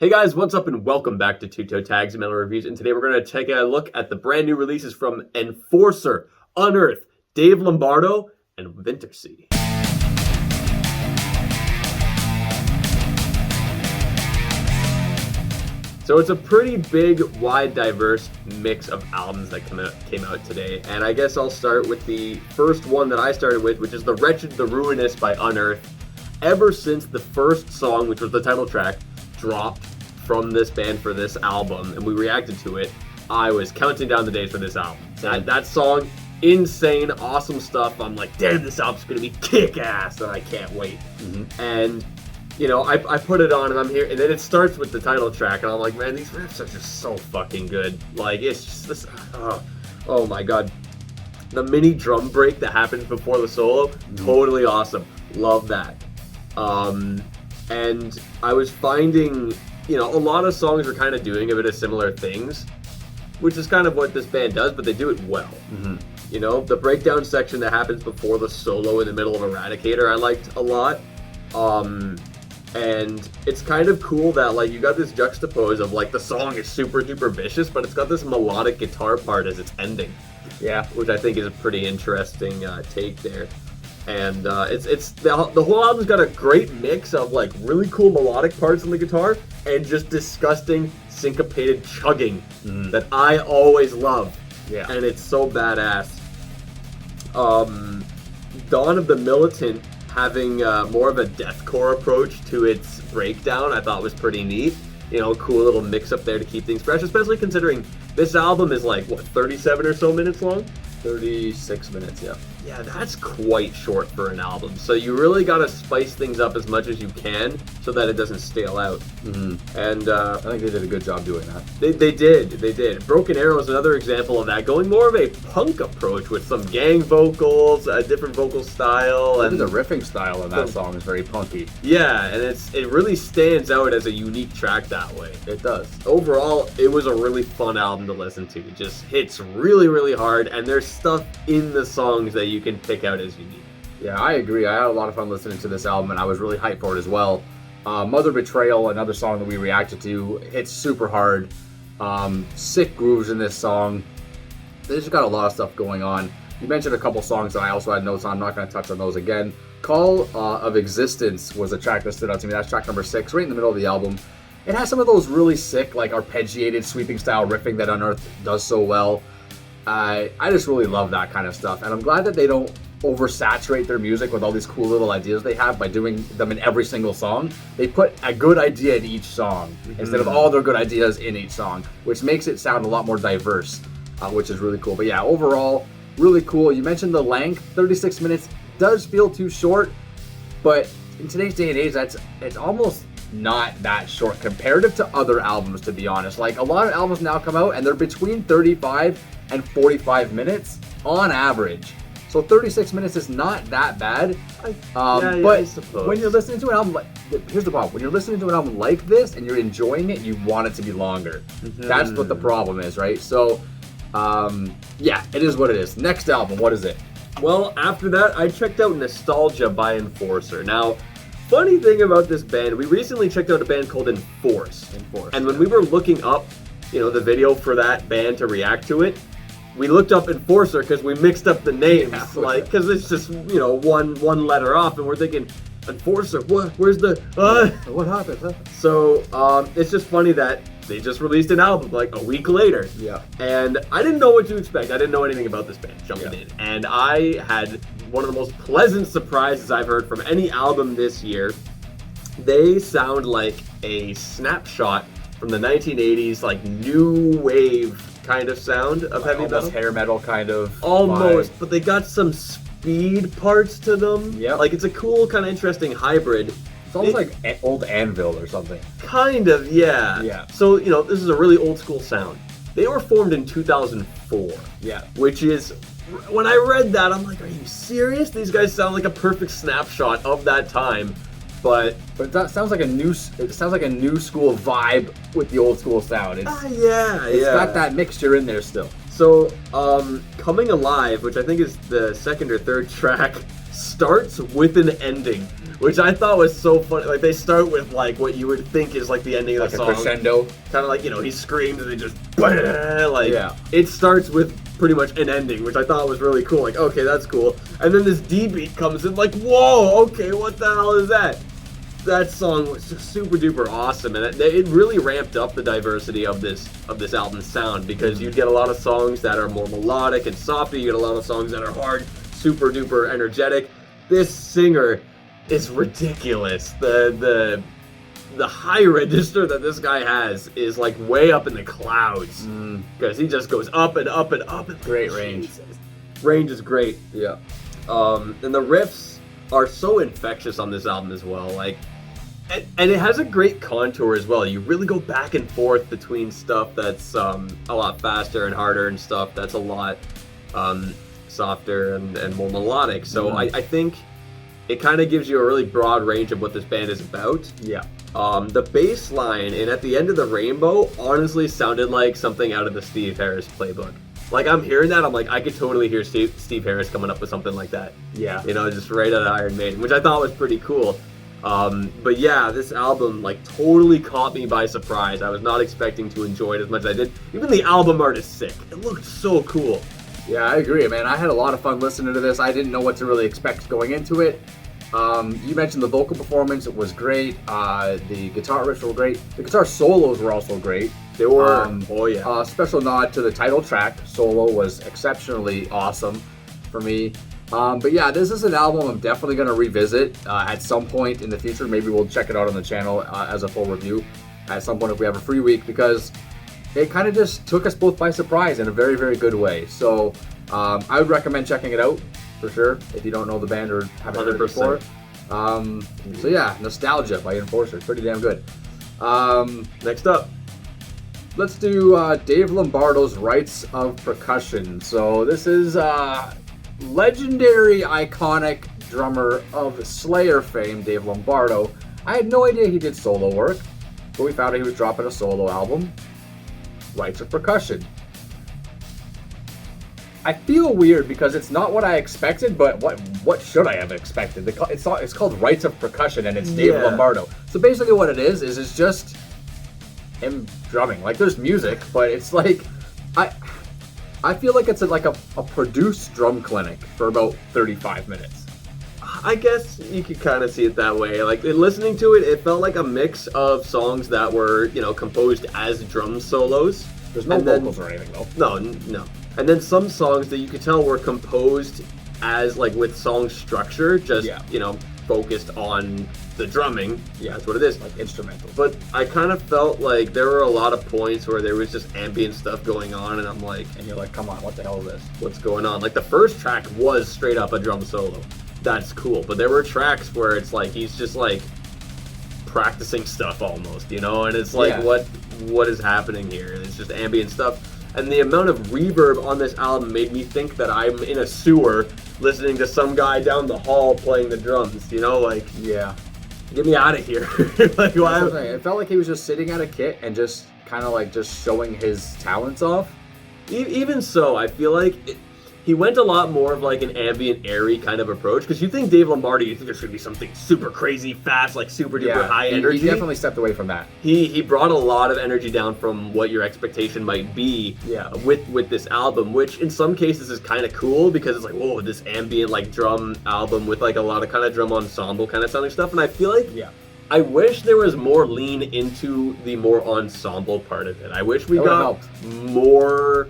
Hey guys, what's up and welcome back to Toe Tags Reviews, and today we're going to take a look at the brand new releases from Enforcer, Unearth, Dave Lombardo, and Vintersea. So it's a pretty big, wide, diverse mix of albums that came out today, and I guess I'll start with the first one that I started with, which is The Wretched, the Ruinous by Unearth. Ever since the first song, which was the title track, dropped from this band for this album, and we reacted to it, I was counting down the days for this album. That song, insane, awesome stuff. I'm like, damn, this album's gonna be kick-ass, and I can't wait. And you know, I put it on and I'm here, and then it starts with the title track, and I'm like, man, these riffs are just so fucking good. Like, it's just this, oh my god. The mini drum break that happens before the solo, totally awesome. Love that. And I was finding, you know, a lot of songs are kind of doing a bit of similar things, which is kind of what this band does, but they do it well. You know, the breakdown section that happens before the solo in the middle of Eradicator, I liked a lot. And it's kind of cool that, like, you got this juxtapose of, like, the song is super duper vicious, but it's got this melodic guitar part as its ending. Yeah, which I think is a pretty interesting take there. And it's the whole album's got a great mix of, like, really cool melodic parts on the guitar and just disgusting syncopated chugging that I always love. Yeah, and it's so badass. Dawn of the Militant having more of a deathcore approach to its breakdown, I thought was pretty neat. You know, cool little mix up there to keep things fresh, especially considering this album is like, what, 37 or so minutes long? 36 minutes, yeah. Yeah, that's quite short for an album. So you really got to spice things up as much as you can so that it doesn't stale out. And I think they did a good job doing that. They did. Broken Arrow is another example of that, going more of a punk approach with some gang vocals, a different vocal style. And the riffing style of that song is very punky. Yeah, and it really stands out as a unique track that way. It does. Overall, it was a really fun album to listen to. It just hits really, really hard, and there's stuff in the songs that you can pick out as unique. Yeah, I agree. I had a lot of fun listening to this album, and I was really hyped for it as well. Mother Betrayal, another song that we reacted to, hits super hard. Sick grooves in this song. They just got a lot of stuff going on. You mentioned a couple songs that I also had notes on. I'm not going to touch on those again. Call of Existence was a track that stood out to me. That's track number 6, right in the middle of the album. It has some of those really sick, like, arpeggiated, sweeping style riffing that Unearth does so well. I just really love that kind of stuff, and I'm glad that they don't oversaturate their music with all these cool little ideas they have by doing them in every single song. They put a good idea in each song instead of all their good ideas in each song, which makes it sound a lot more diverse, which is really cool. But yeah, overall, really cool. You mentioned the length, 36 minutes does feel too short, but in today's day and age, it's almost not that short comparative to other albums, to be honest. Like, a lot of albums now come out and they're between 35 and 45 minutes on average. So 36 minutes is not that bad. But I suppose. When you're listening to an album, here's the problem. When you're listening to an album like this and you're enjoying it, you want it to be longer. That's what the problem is, right? So, yeah, it is what it is. Next album, what is it? Well, after that, I checked out Nostalgia by Enforcer. Now, funny thing about this band, we recently checked out a band called Enforce. And when we were looking up, you know, the video for that band to react to it, we looked up Enforcer because we mixed up the names, because it's just, you know, one letter off, and we're thinking, Enforcer, what? Where's the, What happened, huh? So, it's just funny that they just released an album, like, a week later. Yeah. And I didn't know what to expect. I didn't know anything about this band, jumping in. And I had one of the most pleasant surprises I've heard from any album this year. They sound like a snapshot from the 1980s, like, new wave kind of sound of heavy metal. Almost hair metal kind of. Almost, but they got some speed parts to them. Yeah. Like, it's a cool, kind of interesting hybrid. It's almost like old Anvil or something. Kind of, yeah. Yeah. So, you know, this is a really old school sound. They were formed in 2004. Yeah. Which is, when I read that, I'm like, are you serious? These guys sound like a perfect snapshot of that time. But that sounds like a new school vibe with the old school sound. It's got that mixture in there still. So, Coming Alive, which I think is the second or third track, starts with an ending. which I thought was so funny. Like they start with like what you would think is like the ending of the song, like a crescendo, kind of like he screams and they just like yeah. It starts with pretty much an ending, which I thought was really cool. Like okay, that's cool, and then this D beat comes in, like whoa, okay, what the hell is that? That song was just super duper awesome, and it really ramped up the diversity of this album's sound, because you get a lot of songs that are more melodic and softer, you get a lot of songs that are hard, super duper energetic. This singer is ridiculous. The high register that this guy has is like way up in the clouds, because he just goes up and up and up. And great range. Range is great. Yeah. And the riffs are so infectious on this album as well. Like. And it has a great contour as well. You really go back and forth between stuff that's a lot faster and harder and stuff that's a lot softer and more melodic. So I think it kind of gives you a really broad range of what this band is about. Yeah. The bass line and At the End of the Rainbow honestly sounded like something out of the Steve Harris playbook. Like I'm hearing that, I'm like, I could totally hear Steve Harris coming up with something like that. Yeah. Just right out of Iron Maiden, which I thought was pretty cool. But yeah, this album like totally caught me by surprise. I was not expecting to enjoy it as much as I did. Even the album art is sick. It looked so cool. Yeah, I agree, man. I had a lot of fun listening to this. I didn't know what to really expect going into it. You mentioned the vocal performance. It was great. The guitar riffs were great. The guitar solos were also great. They were. Oh yeah. Special nod to the title track. Solo was exceptionally awesome for me. But yeah, this is an album I'm definitely going to revisit at some point in the future. Maybe we'll check it out on the channel as a full review at some point if we have a free week, because it kind of just took us both by surprise in a very, very good way. So I would recommend checking it out for sure if you don't know the band or haven't heard it before. So yeah, Nostalgia by Enforcer. Pretty damn good. Next up, let's do Dave Lombardo's Rites of Percussion. So this is... legendary, iconic drummer of Slayer fame, Dave Lombardo. I had no idea he did solo work, but we found out he was dropping a solo album, Rites of Percussion. I feel weird because it's not what I expected, but what should I have expected? It's called Rites of Percussion, and it's Dave Lombardo. So basically what it is it's just him drumming. Like there's music, but it's like I feel like it's like a produced drum clinic for about 35 minutes. I guess you could kind of see it that way. Like listening to it, it felt like a mix of songs that were, composed as drum solos. There's no vocals or anything though. No. And then some songs that you could tell were composed as like with song structure, just focused on the drumming. Yeah, that's what it is. Like instrumental. But I kind of felt like there were a lot of points where there was just ambient stuff going on, and I'm like... And you're like, come on, what the hell is this? What's going on? Like, the first track was straight up a drum solo. That's cool. But there were tracks where it's like, he's just like practicing stuff almost, And it's like, what is happening here? It's just ambient stuff. And the amount of reverb on this album made me think that I'm in a sewer listening to some guy down the hall playing the drums, Like... Yeah. Get me out of here. Like, why? It felt like he was just sitting at a kit and just kind of like just showing his talents off. Even so, I feel like he went a lot more of like an ambient, airy kind of approach. Because you think Dave Lombardo, you think there's going to be something super crazy, fast, like super duper high energy. He definitely stepped away from that. He brought a lot of energy down from what your expectation might be with this album, which in some cases is kind of cool because it's like, whoa, this ambient like drum album with like a lot of kind of drum ensemble kind of sounding stuff. And I feel like I wish there was more lean into the more ensemble part of it. I wish we got more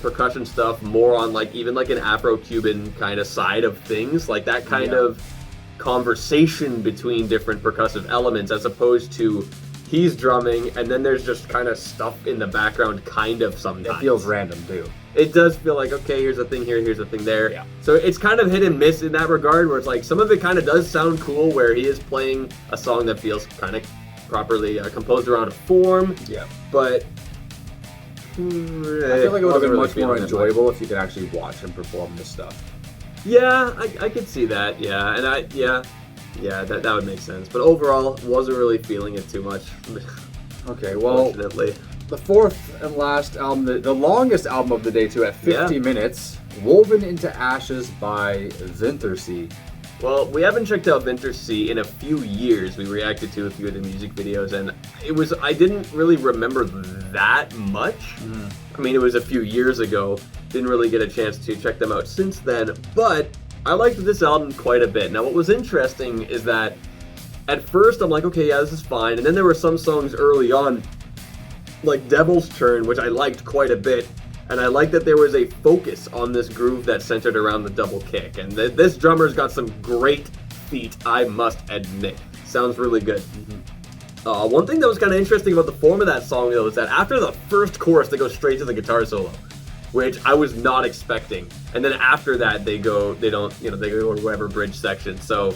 percussion stuff, more on like even like an Afro-Cuban kind of side of things, like that kind of conversation between different percussive elements, as opposed to he's drumming and then there's just kind of stuff in the background kind of sometimes. It feels random too. It does feel like, okay, here's a thing here, here's a thing there. Yeah. So it's kind of hit and miss in that regard, where it's like some of it kind of does sound cool where he is playing a song that feels kind of properly composed around a form. Yeah. But I feel like it would have been much more enjoyable if you could actually watch him perform this stuff. Yeah, I could see that. Yeah, and that would make sense. But overall, wasn't really feeling it too much. Okay, well, unfortunately. The fourth and last album, the longest album of the day too, at 50 minutes, Woven into Ashes by Vintersea. Well, we haven't checked out Vintersea in a few years. We reacted to a few of the music videos, and I didn't really remember that much. I mean, it was a few years ago. Didn't really get a chance to check them out since then, but I liked this album quite a bit. Now, what was interesting is that at first I'm like, okay, yeah, this is fine, and then there were some songs early on, like Devil's Turn, which I liked quite a bit. And I like that there was a focus on this groove that centered around the double kick. And this drummer's got some great feet, I must admit. Sounds really good. One thing that was kind of interesting about the form of that song, though, is that after the first chorus, they go straight to the guitar solo, which I was not expecting. And then after that, they go to whatever bridge section. So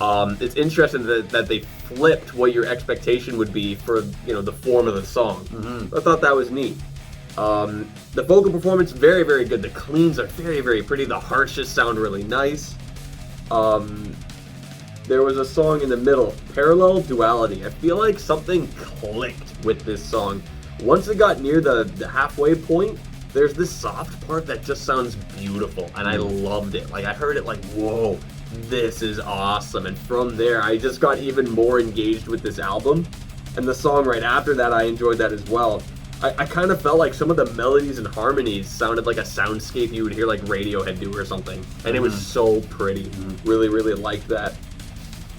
it's interesting that they flipped what your expectation would be for, the form of the song. I thought that was neat. The vocal performance, very, very good. The cleans are very, very pretty. The harshes sound really nice. There was a song in the middle, Parallel Duality. I feel like something clicked with this song. Once it got near the halfway point, there's this soft part that just sounds beautiful, and I loved it. Like, I heard it like, whoa, this is awesome. And from there, I just got even more engaged with this album. And the song right after that, I enjoyed that as well. I kind of felt like some of the melodies and harmonies sounded like a soundscape you would hear like Radiohead do or something. And it was so pretty. Really, really liked that.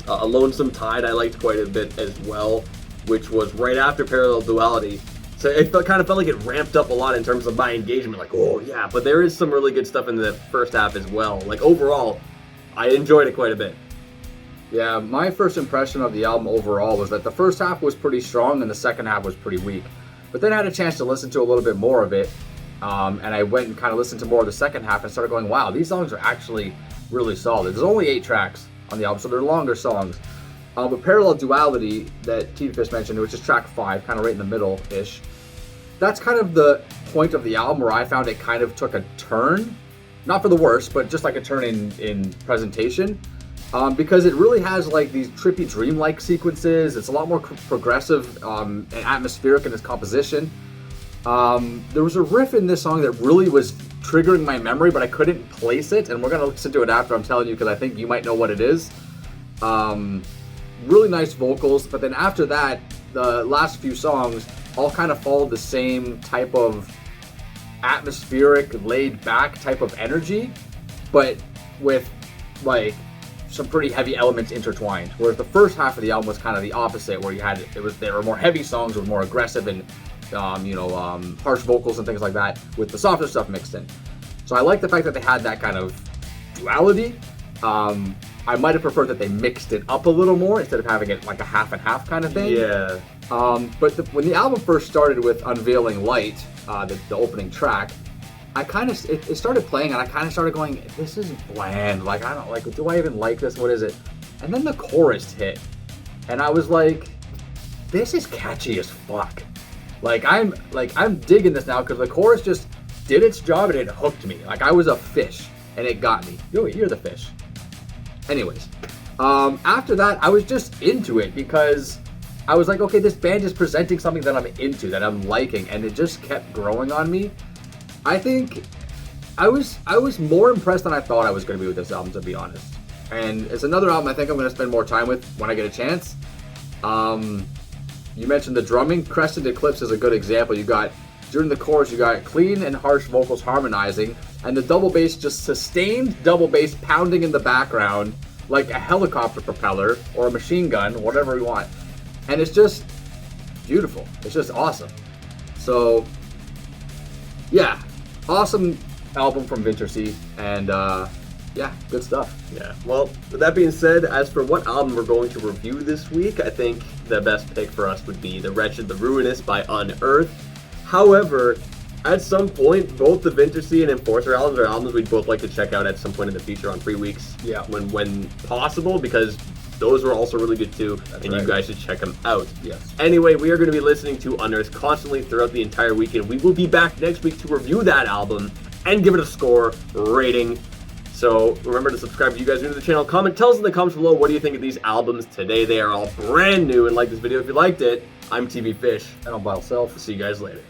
A Lonesome Tide I liked quite a bit as well, which was right after Parallel Duality. So it kind of felt like it ramped up a lot in terms of my engagement. Like, oh yeah, but there is some really good stuff in the first half as well. Like overall, I enjoyed it quite a bit. Yeah, my first impression of the album overall was that the first half was pretty strong and the second half was pretty weak. But then I had a chance to listen to a little bit more of it, and I went and kind of listened to more of the second half and started going, wow, these songs are actually really solid. There's only 8 tracks on the album, so they're longer songs. But Parallel Duality, that TV Fish mentioned, which is track 5, kind of right in the middle-ish, that's kind of the point of the album where I found it kind of took a turn. Not for the worse, but just like a turn in presentation. Because it really has like these trippy dreamlike sequences. It's a lot more progressive and atmospheric in its composition. There was a riff in this song that really was triggering my memory, but I couldn't place it, and we're going to listen to it after I'm telling you because I think you might know what it is. Really nice vocals, but then after that, the last few songs all kind of followed the same type of atmospheric, laid-back type of energy, but with like some pretty heavy elements intertwined. Whereas the first half of the album was kind of the opposite, where there were more heavy songs with more aggressive and harsh vocals and things like that, with the softer stuff mixed in. So I like the fact that they had that kind of duality. I might have preferred that they mixed it up a little more instead of having it like a half and half kind of thing. Yeah. But when the album first started with Unveiling Light, the opening track, it started playing and I kind of started going, this is bland. Like, I don't like, do I even like this? What is it? And then the chorus hit and I was like, this is catchy as fuck. I'm digging this now because the chorus just did its job and it hooked me. Like I was a fish and it got me. You're the fish. Anyways, after that, I was just into it because I was like, okay, this band is presenting something that I'm into, that I'm liking, and it just kept growing on me. I think I was more impressed than I thought I was going to be with this album, to be honest. And it's another album I think I'm going to spend more time with when I get a chance. You mentioned the drumming. Crescent Eclipse is a good example. During the chorus, you got clean and harsh vocals harmonizing, and the double bass, just sustained double bass pounding in the background like a helicopter propeller or a machine gun, whatever you want. And it's just beautiful. It's just awesome. So, yeah, awesome album from Vintersea, and yeah, good stuff. Yeah. Well, with that being said, as for what album we're going to review this week, I think the best pick for us would be The Wretched, the Ruinous by Unearth. However, at some point, both the Vintersea and Enforcer albums are albums we'd both like to check out at some point in the future on 3 weeks. Yeah. When possible, because those were also really good too, and right. You guys should check them out. Yes. Anyway, we are going to be listening to Unearth constantly throughout the entire weekend. We will be back next week to review that album and give it a score rating. So remember to subscribe if you guys are new to the channel. Comment, tell us in the comments below, what do you think of these albums today? They are all brand new, and like this video if you liked it. I'm TV Fish. And I'm Bile Self. See you guys later.